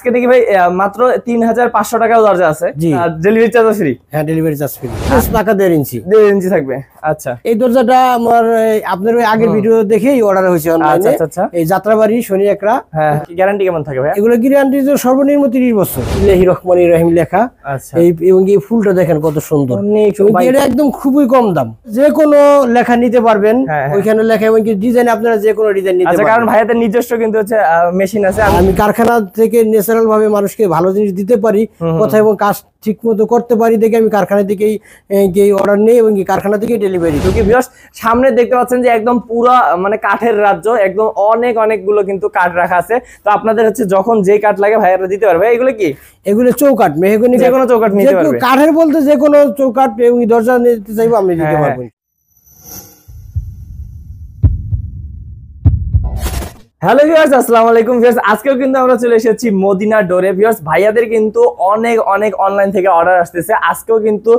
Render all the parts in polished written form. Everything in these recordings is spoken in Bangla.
আজকে দেখি ভাই মাত্র ৩৫০০ টাকাও দরজা আছে। Delivery charge free? হ্যাঁ, ডেলিভারি চার্জ ফ্রি। পাকা ১.৫ ইঞ্চি ১.৫ ইঞ্চি থাকবে। আচ্ছা, এই দরজাটা আমার আপনার ওই আগের ভিডিও দেখেই অর্ডার হয়েছে অনলাইনে। আচ্ছা, এই যাত্রাবাড়ি শনি একরা। হ্যাঁ, গ্যারান্টি কেমন থাকে ভাই? এগুলো গ্যারান্টি তো সর্বনিম্ন ৩০ বছর। বিসমিল্লাহির রহমানির রহিম লেখা। আচ্ছা, এবং এই ফুলটা দেখেন কত সুন্দর। এটা একদম খুবই কম দাম, যে কোনো লেখা নিতে পারবেন। ওইখানে লেখা এবং ডিজাইন আপনারা যে কোনো ডিজাইন নিতে পারবেন। কারণ ভাইয়াদের নিজস্ব কিন্তু হচ্ছে মেশিন আছে। আমি কারখানা থেকে ন্যাচারাল ভাবে মানুষকে ভালো জিনিস দিতে পারি, কথা এবং কাজ ঠিক মতো করতে পারি দেখে আমি কারখানা থেকেই অর্ডার নিই এবং কারখানা থেকেই ডেলিভারি দিই। সামনে দেখতে পাচ্ছেন যে একদম পুরো মানে কাঠের রাজ্য, একদম অনেকগুলো কিন্তু কাঠ রাখা আছে। তো আপনাদের হচ্ছে যখন যে কাঠ লাগে ভাইয়ারা দিতে পারবে। এগুলো কি? এগুলো চৌকাঠ, মেহগনি, যে কোনো চৌকাঠ নিতে পারবে। কাঠের বলতে যে কোনো চৌকাঠ এবং দরজা নিতে চাইবো আমি দিতে পারবো। হ্যালো ভিউয়ার্স, আসসালামু আলাইকুম ভিউয়ার্স। আজকেও কিন্তু আমরা চলে এসেছি মদিনা ডোরে। ভিউয়ার্স, ভাইয়াদের কিন্তু অনেক অনলাইন থেকে অর্ডার আসতেছে। আজকেও কিন্তু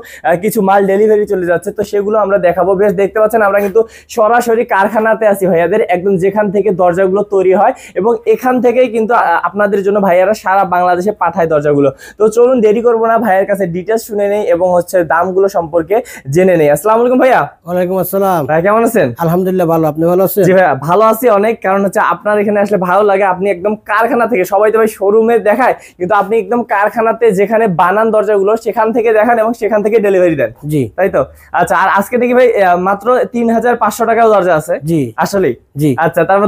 কিছু মাল ডেলিভারি চলে যাচ্ছে, তো সেগুলো আমরা দেখাবো। ভিউয়ার্স, দেখতে পাচ্ছেন আমরা কিন্তু সরাসরি কারখানাতে আছি ভাইয়াদের, একদম যেখান থেকে দরজাগুলো তৈরি হয়, এবং এখান থেকেই কিন্তু আপনাদের জন্য ভাইয়ারা সারা বাংলাদেশে পাঠায় দরজাগুলো। তো চলুন দেরি করবো না, ভাইয়ের কাছে ডিটেলস শুনে নেই এবং হচ্ছে দামগুলো সম্পর্কে জেনে নেই। আসসালামু আলাইকুম ভাইয়া। ওয়ালাইকুম আসসালাম। ভাই কেমন আছেন? আলহামদুলিল্লাহ ভালো, আপনি ভালো আছেন? জি ভাইয়া, ভালো আছি অনেক। কারণ হচ্ছে আপনার এখানে আসলে ভালো লাগে, আপনি একদম কারখানা থেকে, সবাই তো ভাই শোরুমে দেখায়, কিন্তু আপনি একদম কারখানাতে যেখানে বানান দরজাগুলো সেখান থেকে দেখান এবং সেখান থেকে ডেলিভারি দেন। জি, তাই তো? আচ্ছা, আর আজকে দেখি ভাই মাত্র ৩৫০০ টাকাও দরজা আছে। জি, আসলে? জি। আচ্ছা, তারপর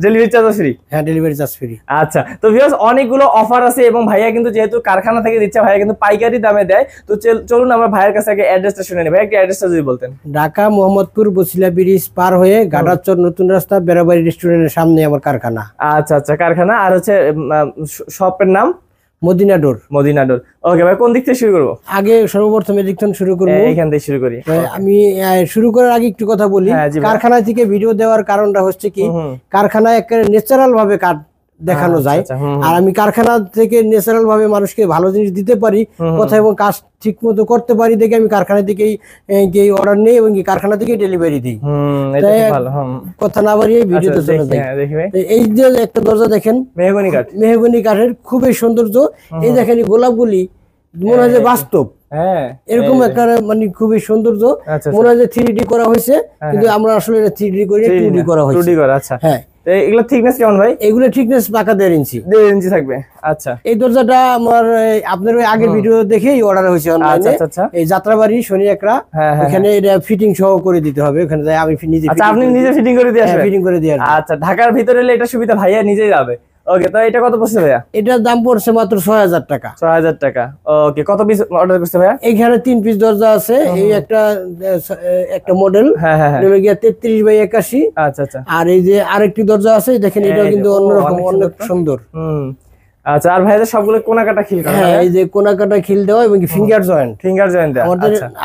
ডেলিভারি চার্জ ফ্রি? হ্যাঁ, ডেলিভারি চার্জ ফ্রি। আচ্ছা, তো ভিউয়ার্স অনেকগুলো অফার আছে এবং ভাইয়া কিন্তু যেহেতু কারখানা থেকে দিচ্ছে, ভাইয়া কিন্তু পাইকারি দামে দেয়। তো চলুন আমরা ভাইয়ের কাছে আগে অ্যাড্রেসটা শুনে নিই। ভাই একটা অ্যাড্রেসটা যদি বলতেন। ঢাকা মোহাম্মদপুর বসিলা ব্রিজ পার হয়ে গাডারচর নতুন রাস্তা বেড়াবাড়ি রেস্টুরেন্টের সামনে আমার কারখানা। আচ্ছা, কারখানা। আর হচ্ছে শপের নাম মদিনা ডোর। মদিনা ডোর। ওকে ভাই, কোন দিক থেকে শুরু করব? আগে সর্বপ্রথম এদিক থেকে শুরু করব। এখান থেকে শুরু করি। আমি শুরু করার আগে একটু কথা বলি। কারখানা থেকে ভিডিও দেওয়ার কারণটা হচ্ছে কি, কারখানায় একটা ন্যাচারাল ভাবে কাঠ দেখানো যায়, আর আমি কারখানা থেকে ন্যাচারাল ভাবে মানুষকে ভালো জিনিস দিতে পারি, কথা এবং কাজ ঠিক মতো করতে পারি দেখে আমি কারখানা থেকেই অর্ডার নিই এবং কারখানা থেকেই ডেলিভারি দিই। কথা না বাড়িয়ে ভিডিওতে চলে যাই। এই যে একটা দরজা দেখেন, মেহগনি কাঠ, মেহগনি কাঠের খুবই সৌন্দর্য। এই দেখেন গোলাপগুলি মনে হয় যে বাস্তব, এরকম একটা মানে খুবই সৌন্দর্য। মনে হয় যে 3D করা হয়েছে, কিন্তু আমরা আসলে 3D করি, 2D করা হয়েছে। আচ্ছা, হ্যাঁ। এগুলো থিকনেস কেমন ভাই? এগুলো থিকনেস পাকা ১.৫ ইঞ্চি ১.৫ ইঞ্চি থাকবে। আচ্ছা, এই দরজাটা আমার আপনার ওই আগের ভিডিও দেখেই অর্ডার হয়েছে অনলাইনে। এই যাত্রাবাড়ি শনি একরা, এখানে এটা ফিটিং সহ করে দিতে হবে। ওখানে যাই আমি নিজে। আচ্ছা, আপনি নিজে ফিটিং করে দিয়ে আসবেন? ফিটিং করে দিয়ে আসবেন। আচ্ছা, ঢাকার ভিতরে হলে এটা সুবিধা, ভাইয়া নিজেই যাবে। ওকে, তো এটা কত পড়ছে ভাইয়া? এটার দাম পড়ছে মাত্র ৬০০০ টাকা। ৬০০০ টাকা। ওকে, কত পিস অর্ডার করছে ভাইয়া? এখানে 3 পিস দরজা আছে। এই একটা মডেল, এটা গিয়া 33x81। আচ্ছা, আর এই যে আরেকটি দরজা আছে দেখেন, এটা কিন্তু অন্যরকম, অনেক সুন্দর। আচ্ছা, আর ভাইদের সবগুলো কোনাকাটা খিল করা? হ্যাঁ, এই যে কোনাকাটা খিল দেওয়া এবং ফিঙ্গার জয়েন্ট দেওয়া।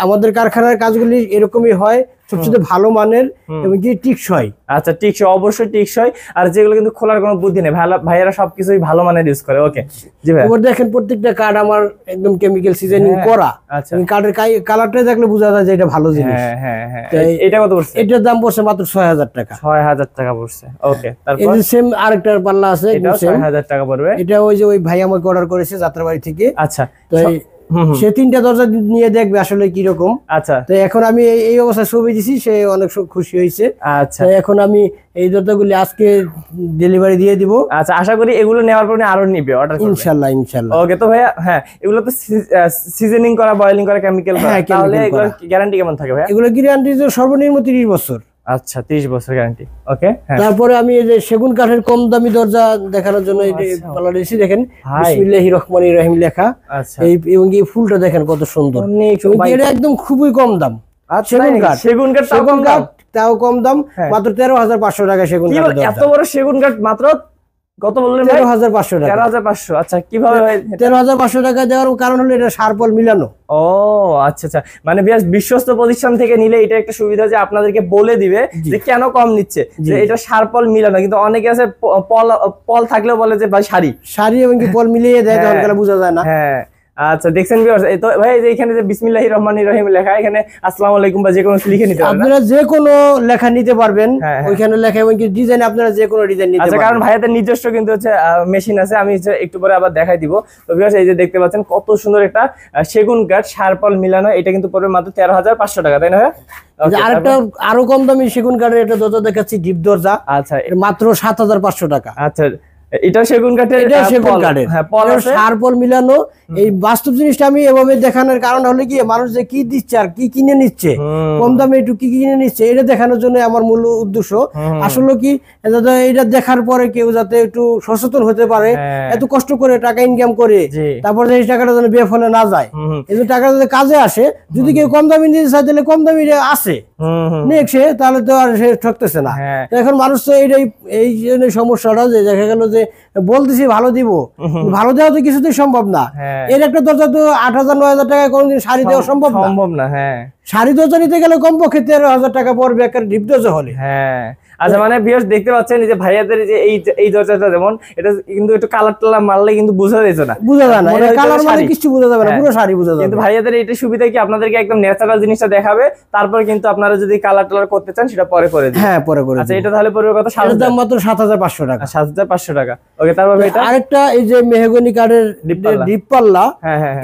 আমাদের কারখানার কাজগুলি এরকমই হয়, সবচেয়ে ভালো মানের এবং কি টিকসই। আচ্ছা, টিকসই, অবশ্যই টিকসই। আর যেগুলো কিন্তু খোলার কোনো বুদ্ধি নেই, ভাইয়ারা সবকিছুই ভালো মানের ইউজ করে। ওকে, জি ভাই। এবার দেখেন প্রত্যেকটা কার্ড আমার একদম কেমিক্যাল সিজনিং করা। আচ্ছা, কার্ডের কালারটা দেখলে বোঝা যায় যে এটা ভালো জিনিস। হ্যাঁ। এটা কত পড়ছে? এটার দাম পড়ছে মাত্র ৬০০০ টাকা। ৬০০০ টাকা পড়ছে। ওকে, তারপর এই যে সেম আরেকটা পাল্লা আছে, এটাও ৬০০০ টাকা পড়বে। এটা ওই ভাই আমাকে অর্ডার করেছে যাত্রাবাড়ি থেকে। আচ্ছা, তো সে 3টা দরজা নিয়ে দেখবে আসলে কি রকম। আচ্ছা, তো এখন আমি এই অবস্থায় ছবি দিছি, সে অনেক খুশি হয়েছে। আচ্ছা, এখন আমি এই দরজাগুলি আজকে ডেলিভারি দিয়ে দিব। আচ্ছা, আশা করি এগুলো নেওয়ার পরে আরো নিবে অর্ডার করবে ইনশাআল্লাহ। ওকে, তো ভাইয়া হ্যাঁ, এগুলো তো সিজনিং করা, বয়েলিং করা, কেমিক্যাল করা, তাহলে এগুলো গ্যারান্টি কেমন থাকে ভাইয়া? এগুলো গ্যারান্টি তো সর্বনিম্ন 30 বছর। আচ্ছা, 30 বছর গ্যারান্টি। ওকে, তারপরে আমি এই যে সেগুন কাঠের কম দামি দরজা দেখানোর জন্য এই পাল্লা দিয়েছি, দেখেন বিসমিল্লাহির রহমানির রহিম লেখা। আচ্ছা, এবং এই ফুলটা দেখেন কত সুন্দর। এটা একদম খুবই কম দাম। সেগুন কাঠ তাও কম দাম, মাত্র ১৩৫০০ টাকা সেগুন কাঠ। এত বড় সেগুন কাঠ মাত্র কত বললেন? ১৩৫০০ টাকা। ১৩৫০০। আচ্ছা, কিভাবে? ১৩৫০০ টাকা দেওয়ার কারণ হলো এটা সারপল মিলানো। ও আচ্ছা, মানে বিশ্বস্ত প্রতিষ্ঠান থেকে নিলে এটা একটা সুবিধা যে আপনাদেরকে বলে দিবে যে কেন কম নিচ্ছে, যে এটা সারপল মিলানো। কিন্তু অনেকে আছে পল থাকলেও বলে যে ভাই সারি এবং কি পল মিলিয়ে দেয়, তখন বোঝা যায় না। হ্যাঁ, আচ্ছা দেখছেন ভিউয়ার্স, এই তো ভাই এখানে যে বিসমিল্লাহির রহমানির রহিম লেখা, এখানে আসসালামু আলাইকুম বা যে কোনো লিখে নিতে পারবেন, আপনারা যে কোনো লেখা নিতে পারবেন, ওইখানে লেখা এবং কি ডিজাইন আপনারা যে কোনো ডিজাইন নিতে পারবেন। আচ্ছা, কারণ ভাইয়াদের নিজস্ব কিন্তু হচ্ছে মেশিন আছে, আমি একটু পরে আবার দেখাই দিব। তো ভিউয়ার্স এই যে দেখতে পাচ্ছেন কত সুন্দর একটা সেগুন কাঠ শারপল মিলানো, এটা কিন্তু পড়বে মাত্র 13,500 টাকা, তাই না? আরেকটা আরো কম দামি সেগুন কাঠের একটা দরজা দেখাচ্ছি, ডিপ দরজা। আচ্ছা, মাত্র 7,500 টাকা। আচ্ছা, এটা সেগুন কাঠের, এটা সেগুন কাঠের, শারপল মিলানো। এই বাস্তব জিনিসটা আমি এভাবে দেখানোর কারণ হলো কি, মানুষ যে কি দিচ্ছে আর কি কিনে নিচ্ছে, কম দামে একটু কি কিনে নিচ্ছে, এটা দেখানোর জন্য আমার মূল উদ্দেশ্য। আসলে কি এটা দেখার পরে কেউ যাতে একটু সচেতন হতে পারে, এত কষ্ট করে টাকা ইনকাম করে, তারপর এই টাকাটা যেন বেফলে না যায়, এই টাকা যদি কাজে আসে। যদি কেউ কম দামি নিতে চায় তাহলে কম দামি আছে নেক্সে, তাহলে তো আর সে ঠকতেছে না। এখন মানুষ তো এই জন্য সমস্যাটা, যে দেখা গেল যে বলতেছি ভালো দিব, ভালো দেওয়া তো কিছুতেই সম্ভব না। এর একটা দরজা তো 8,000 9,000 টাকা কোনদিন শাড়ি দেওয়া সম্ভব না। শাড়ি দরজা নিতে গেলে কমপক্ষে 13,000 টাকা পড়বে একটা ডিপ দরজা হলে। আচ্ছা, মানে ভিউয়ার্স দেখতে পাচ্ছেন যে ভাইয়াদের যে এই দরজাটা, যেমন এটা কিন্তু একটু কালার টালার মারলে কিন্তু বোঝা যেত না, এটা কালার মানে কিছু বোঝা যাবে না, পুরো শাড়ি বোঝা যাবে। কিন্তু ভাইয়াদের এটা সুবিধা কি, আপনাদেরকে একদম ন্যাচারাল জিনিসটা দেখাবে, তারপর কিন্তু আপনারা যদি কালার টালার করতে চান সেটা পরে করে দিবেন। পরে করে। আচ্ছা, এটা তাহলে পড়বে কত? দাম মাত্র 7,500 টাকা। 7,500 টাকা। ওকে, তারপর এটা আরেকটা এই যে মেহগনি কাঠের ডিপ পাল্লা,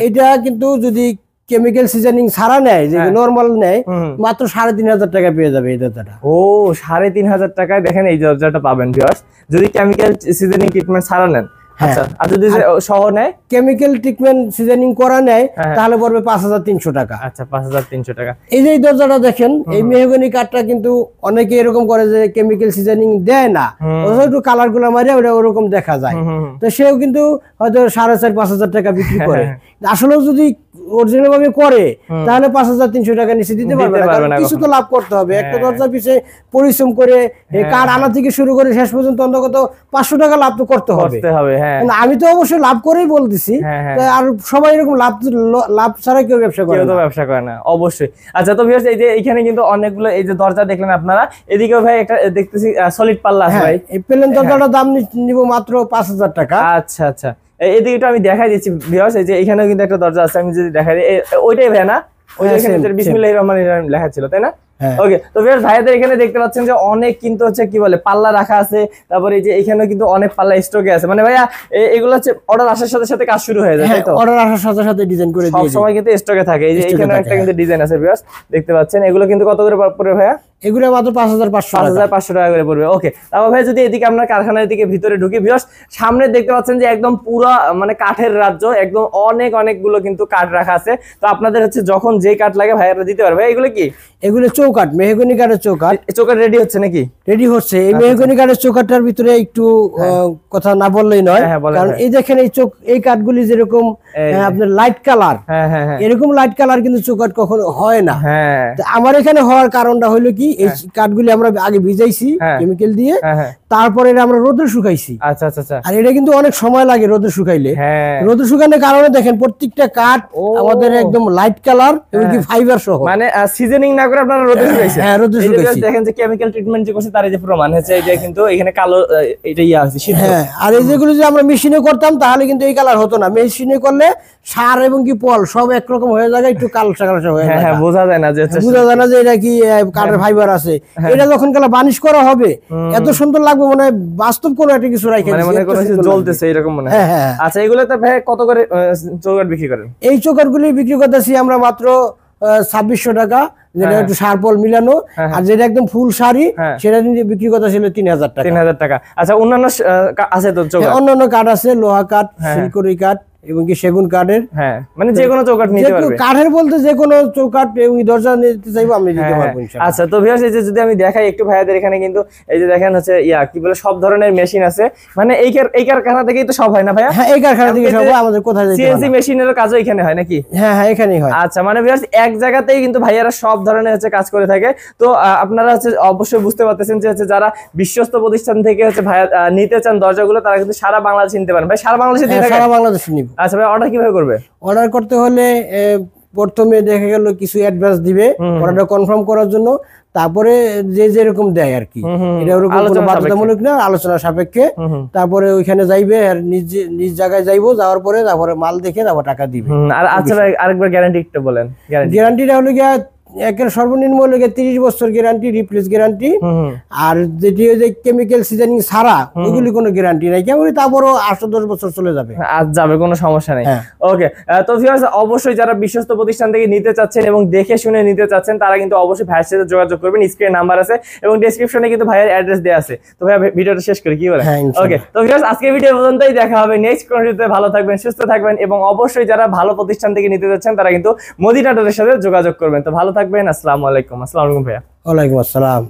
এটা কিন্তু যদি কেমিক্যাল সিজনিং ছাড়া নেয়, যে নরমাল নেয়, মাত্র 3,500 টাকা পেয়ে যাবে এই দরজাটা। 3,500 টাকায় দেখেন এই দরজাটা পাবেন ভিউয়ার্স, যদি কেমিক্যাল সিজনিং ট্রিটমেন্ট ছাড়া নেন। আচ্ছা, আর যদি সহ নেয়, কেমিক্যাল ট্রিটমেন্ট সিজনিং করা নেয়, তাহলে পড়বে 5,300 টাকা। আচ্ছা, 5,300 টাকা। এই যে দরজাটা দেখেন, এই মেহগনি কাঠটা কিন্তু অনেকে এরকম করে যে কেমিক্যাল সিজনিং দেয় না, একটু কালার গুলা মারিয়া ওটা ওরকম দেখা যায়, তো সেও কিন্তু হয়তো 4,500-5,000 টাকা বিক্রি করে। আসলে যদি অরিজিনাল ভাবে করে তাহলে 5,300 টাকা নিচে দিতে পারবে না, কিছু তো লাভ করতে হবে। একটা দরজা পিছে পরিশ্রম করে কাঠ আনা থেকে শুরু করে শেষ পর্যন্ত অন্তত 500 টাকা লাভ তো করতে হবে। আমি তো অবশ্যই লাভ করেই বলতেছি, আর সবাই এরকম লাভ ছাড়া কেউ ব্যবসা করে না, অবশ্যই। আচ্ছা, তো ভিউয়ার্স এই যে এখানে কিন্তু অনেকগুলো এই যে দরজা দেখলেন আপনারা, এদিকেও ভাই একটা দেখতেছি সলিড পাল্লা আছে ভাই, এই প্লেন দরজাটার দাম নিব মাত্র 5,000 টাকা। আচ্ছা আচ্ছা, এদিকে আমি দেখাই দিচ্ছি ভিউয়ার্স, এই যে এখানেও কিন্তু একটা দরজা আছে, আমি যদি দেখাই দিই, ওইটাই ভাই না, ওই যে এখানে বিসমিল্লাহির রহমানির রহিম লেখা ছিল, তাই না? ওকে, তো ভিউয়ার্স ভাইয়াদের এখানে দেখতে পাচ্ছেন যে অনেক কিন্তু হচ্ছে কি বলে পাল্লা রাখা আছে, তারপরে এই যে এখানেও কিন্তু অনেক পাল্লা স্টকে আছে। মানে ভাইয়া এগুলো হচ্ছে অর্ডার আসার সাথে সাথে কাজ শুরু হয়ে যায়, তাই তো? অর্ডার আসার সাথে সাথে ডিজাইন করে দিয়ে সব সময় কিন্তু স্টকে থাকে। এই যে এখানে একটা কিন্তু ডিজাইন আছে ভিউয়ার্স, দেখতে পাচ্ছেন। এগুলো কিন্তু কত করে পড়বে ভাইয়া? এগুলো মাত্র 5,500 টাকা করে পড়বে। ওকে, তারপর ভাই যদি এদিকে আপনার কারখানার দিকে ভিতরে ঢুকি ভিউয়ার্স, সামনে দেখতে পাচ্ছেন যে একদম পুরো মানে কাঠের রাজ্য, একদম অনেকগুলো কিন্তু কাঠ রাখা আছে। তো আপনাদের হচ্ছে যখন যে কাঠ লাগে ভাইয়ারা দিতে পারবে। এগুলো কি? এগুলো চৌকাঠ, মেহগনি কাঠের চৌকাঠ। চৌকাঠ রেডি হচ্ছে নাকি? রেডি হচ্ছে। এই মেহগনি কাঠের চৌকাঠটার ভিতরে একটু কথা না বললেই নয়, কারণ এই দেখেন এই কাঠগুলি যেরকম আপনার লাইট কালার, এরকম লাইট কালার কিন্তু চৌকাঠ কখনো হয় না। আমার এখানে হওয়ার কারণটা হলো কি, এই কাঠগুলি আমরা আগে ভিজাইছি কেমিক্যাল দিয়ে, তারপরে আমরা রোদে শুকাইছি। আচ্ছা আচ্ছা আচ্ছা, আর এটা কিন্তু অনেক সময় লাগে রোদে শুকাইলে। রোদে শুকানোর কারণে দেখেন প্রত্যেকটা কাঠ আমাদের একদম লাইট কালার এবং কি ফাইবার সহ, মানে সিজনিং না করে আপনারা রোদে শুকাইছেন। রোদে শুকাইছি। দেখেন যে কেমিক্যাল ট্রিটমেন্ট যে করছে তার এই যে প্রমাণ হচ্ছে, এই যে কিন্তু এখানে কালো এটা আছে শীত। আর এই যেগুলো যদি আমরা মেশিনে করতাম তাহলে কিন্তু এই কালার হতো না। মেশিনে করলে সার এবং কি পল সব একরকম হয়ে যায়, একটু কালো হয়ে যায়, বোঝা যায় না যে এটা কি কাঠের ফাইবার আছে। এটা যখন কালা বানিশ করা হবে এত সুন্দর লাগবে, মনে হয় বাস্তব কোনো একটা কিছু রাখে, মানে কোনো কিছু জ্বলতেছে এরকম মনে হয়। আচ্ছা, এগুলোতে ভাই কত করে চৌকাঠ বিক্রি করেন? এই চৌকাঠগুলি বিক্রি করতেছি আমরা মাত্র 2,600 টাকা, যেটা একটু শারপল মিলানো। আর যেটা একদম ফুল শাড়ি সেটা বিক্রি করতে ছিল 3,000 টাকা। 3,000 টাকা। আচ্ছা, অন্যান্য আছে তো চৌকাঠ? অন্যান্য কাঠ আছে, লোহা কাঠ, সিলকরি কাঠ এবং কি সেগুন কাঠের। মানে যে কোনো চৌকাঠ নিতে পারবে। কাঠের বলতে যে কোনো চৌকাঠ এবং দরজা নিতে চাইবো আমি দিতে পারবো ইনশাআল্লাহ। আচ্ছা, তো ভিউয়ার্স এই যে যদি আমি দেখাই একটু ভাইয়াদের এখানে কিন্তু এই যে দেখেন হচ্ছে কি বলে সব ধরনের মেশিন আছে। মানে এই কারখানা থেকেই তো সব হয় না ভাইয়া? হ্যাঁ, এই কারখানা থেকে সব হয়। আমাদের কোথায় যাইতে হবে? সিএনসি মেশিনেরও কাজও এখানে হয় নাকি? হ্যাঁ হ্যাঁ, এখানেই হয়। আচ্ছা, মানে ভিউয়ার্স এক জায়গাতেই কিন্তু ভাইয়ারা সব ধরনের হচ্ছে কাজ করে থাকে। তো আপনারা হচ্ছে অবশ্যই বুঝতে পারতেছেন যে হচ্ছে যারা বিশ্বস্ত প্রতিষ্ঠান থেকে হচ্ছে ভাইয়া নিতে চান দরজাগুলো, তারা কিন্তু সারা বাংলাদেশে নিতে পারেন। ভাই সারা বাংলাদেশে দিয়ে থাকে? সারা বাংলাদেশে নিব। আচ্ছা ভাই, অর্ডার কিভাবে করবে? অর্ডার করতে হলে প্রথমে দেখা গেল কিছু অ্যাডভান্স দিবে অর্ডারটা কনফার্ম করার জন্য, তারপরে যে যেরকম দেয় আর কি, এটা ওরকম কোনো বাধ্যতামূলক না, আলোচনা সাপেক্ষে। তারপরে ওইখানে যাইবে আর নিজ জায়গায় যাইবো, যাওয়ার পরে তারপরে মাল দেখে তারপর টাকা দিবে। আর আচ্ছা ভাই আরেকবার গ্যারান্টি একটু বলেন। গ্যারান্টিটা হলো গিয়া একের সর্বনিম্ন হলো গিয়ে 30 বছর গ্যারান্টি, রিপ্লেস গ্যারান্টি। আর যেটি ওই যে কেমিক্যাল সিজনিং ছাড়া ওইগুলি কোনো গ্যারান্টি নাই, কেমন তারপরও 8-10 বছর চলে যাবে, আজ যাবে, কোনো সমস্যা নেই। ওকে, তো ভিউয়ার্স অবশ্যই যারা বিশ্বস্ত প্রতিষ্ঠান থেকে নিতে চাচ্ছেন এবং দেখে শুনে নিতে চাচ্ছেন তারা কিন্তু অবশ্যই ভাইয়ের সাথে যোগাযোগ করবেন। স্ক্রিনে নাম্বার আছে এবং ডেসক্রিপশনে কিন্তু ভাইয়ের অ্যাড্রেস দেওয়া আছে। তো ভাইয়া ভিডিওটা শেষ করি কি বলেন? ওকে, তো ভিউয়ার্স আজকে ভিডিও পর্যন্তই, দেখা হবে নেক্সট কোন ভিডিওতে। ভালো থাকবেন, সুস্থ থাকবেন এবং অবশ্যই যারা ভালো প্রতিষ্ঠান থেকে নিতে যাচ্ছেন তারা কিন্তু মদিনা ডোরের সাথে যোগাযোগ করবেন। তো ভালো থাকবেন, আসসালামু আলাইকুম। আসসালামু আলাইকুম ভাইয়া। ওয়ালাইকুম আসসালাম।